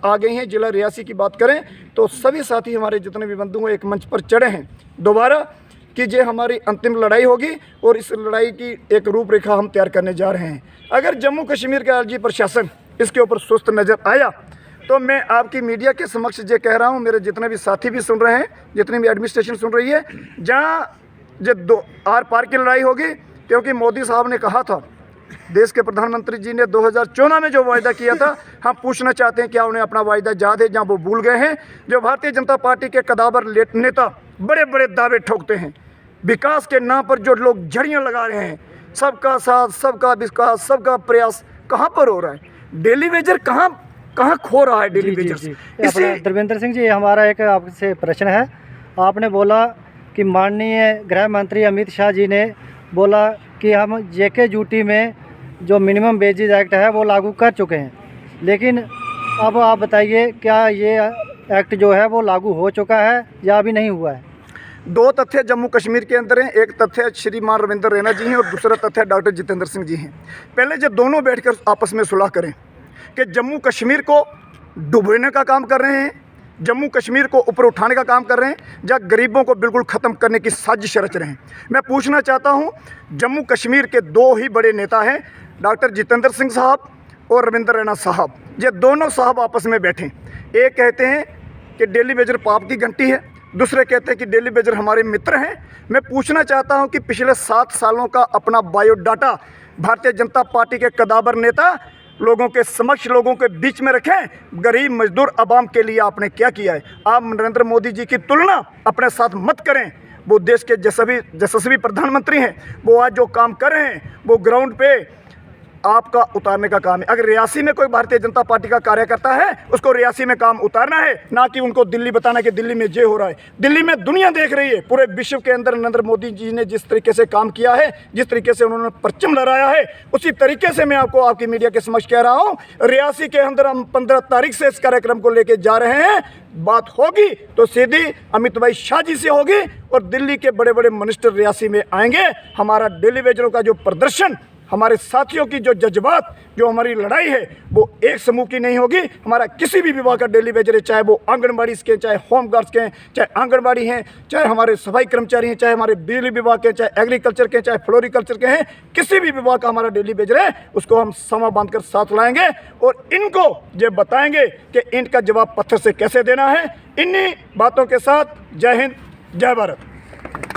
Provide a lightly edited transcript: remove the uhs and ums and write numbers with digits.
आ गई हैं। जिला रियासी की बात करें तो सभी साथी हमारे जितने भी बंधु हैं एक मंच पर चढ़े हैं दोबारा कि ये हमारी अंतिम लड़ाई होगी और इस लड़ाई की एक रूपरेखा हम तैयार करने जा रहे हैं। अगर जम्मू कश्मीर का आरजी प्रशासन इसके ऊपर सुस्त नज़र आया तो मैं आपकी मीडिया के समक्ष ये कह रहा हूँ, मेरे जितने भी साथी भी सुन रहे हैं, जितनी भी एडमिनिस्ट्रेशन सुन रही है, जहाँ ये दो आर पार की लड़ाई होगी। क्योंकि मोदी साहब ने कहा था, देश के प्रधानमंत्री जी ने 2014 में जो वायदा किया था, हम पूछना चाहते हैं क्या उन्हें अपना वायदा याद है जहाँ वो भूल गए हैं। जो भारतीय जनता पार्टी के कदावर नेता बड़े बड़े दावे ठोकते हैं, विकास के नाम पर जो लोग झड़ियाँ लगा रहे हैं, सबका साथ, सबका विकास, सबका प्रयास कहाँ पर हो रहा है? डेली वेजर कहाँ खो रहा है डेली वेजर? इसी धर्मेंद्र सिंह जी, हमारा एक आपसे प्रश्न है। आपने बोला कि माननीय गृह मंत्री अमित शाह जी ने बोला कि हम JK में जो मिनिमम वेजेज एक्ट है वो लागू कर चुके हैं, लेकिन अब आप बताइए क्या ये एक्ट जो है वो लागू हो चुका है या अभी नहीं हुआ है? दो तथ्य जम्मू कश्मीर के अंदर हैं। एक तथ्य श्रीमान रविंद्र रैना जी हैं और दूसरा तथ्य डॉक्टर जितेंद्र सिंह जी हैं। पहले जब दोनों बैठकर आपस में सुलह करें कि जम्मू कश्मीर को डुबोने का काम कर रहे हैं, जम्मू कश्मीर को ऊपर उठाने का काम कर रहे हैं, या गरीबों को बिल्कुल ख़त्म करने की साजिश रच रहे हैं। मैं पूछना चाहता हूं, जम्मू कश्मीर के दो ही बड़े नेता हैं, डॉक्टर जितेंद्र सिंह साहब और रविंद्र रैना साहब। ये दोनों साहब आपस में बैठे, एक कहते हैं कि डेली वेजर पाप की घंटी है, दूसरे कहते हैं कि डेली वेजर हमारे मित्र हैं। मैं पूछना चाहता हूं कि पिछले 7 सालों का अपना बायोडाटा भारतीय जनता पार्टी के कदावर नेता लोगों के समक्ष, लोगों के बीच में रखें। गरीब मजदूर अवाम के लिए आपने क्या किया है? आप नरेंद्र मोदी जी की तुलना अपने साथ मत करें। वो देश के यशस्वी प्रधानमंत्री हैं, वो आज जो काम कर रहे हैं वो ग्राउंड पे आपका उतारने का काम है। अगर रियासी में कोई भारतीय जनता पार्टी का कार्यकर्ता है, उसको रियासी में काम उतारना है, ना कि उनको दिल्ली बताना कि दिल्ली में ये हो रहा है। दिल्ली में दुनिया देख रही है, पूरे विश्व के अंदर नरेंद्र मोदी जी ने जिस तरीके से काम किया है, जिस तरीके से उन्होंने परचम लहराया है, उसी तरीके से मैं आपको आपकी मीडिया के समक्ष कह रहा हूँ। रियासी के अंदर हम 15 तारीख से इस कार्यक्रम को लेके जा रहे हैं। बात होगी तो सीधी अमित भाई शाह जी से होगी और दिल्ली के बड़े बड़े मिनिस्टर रियासी में आएंगे। हमारा डेली वेजरों का जो प्रदर्शन, हमारे साथियों की जो जज्बात, जो हमारी लड़ाई है, वो एक समूह की नहीं होगी। हमारा किसी भी विभाग का डेली वेजर है, चाहे वो आंगनबाड़ी के, चाहे होम गार्ड्स के हैं, चाहे आंगनबाड़ी हैं, चाहे हमारे सफाई कर्मचारी हैं, चाहे हमारे बिजली विभाग के, चाहे एग्रीकल्चर के, चाहे फ्लोरिकल्चर के हैं, किसी भी विभाग का हमारा डेली वेजर है, उसको हम समा बांधकर साथ लाएंगे और इनको ये बताएंगे कि इनका जवाब पत्थर से कैसे देना है। इन्हीं बातों के साथ जय हिंद, जय भारत।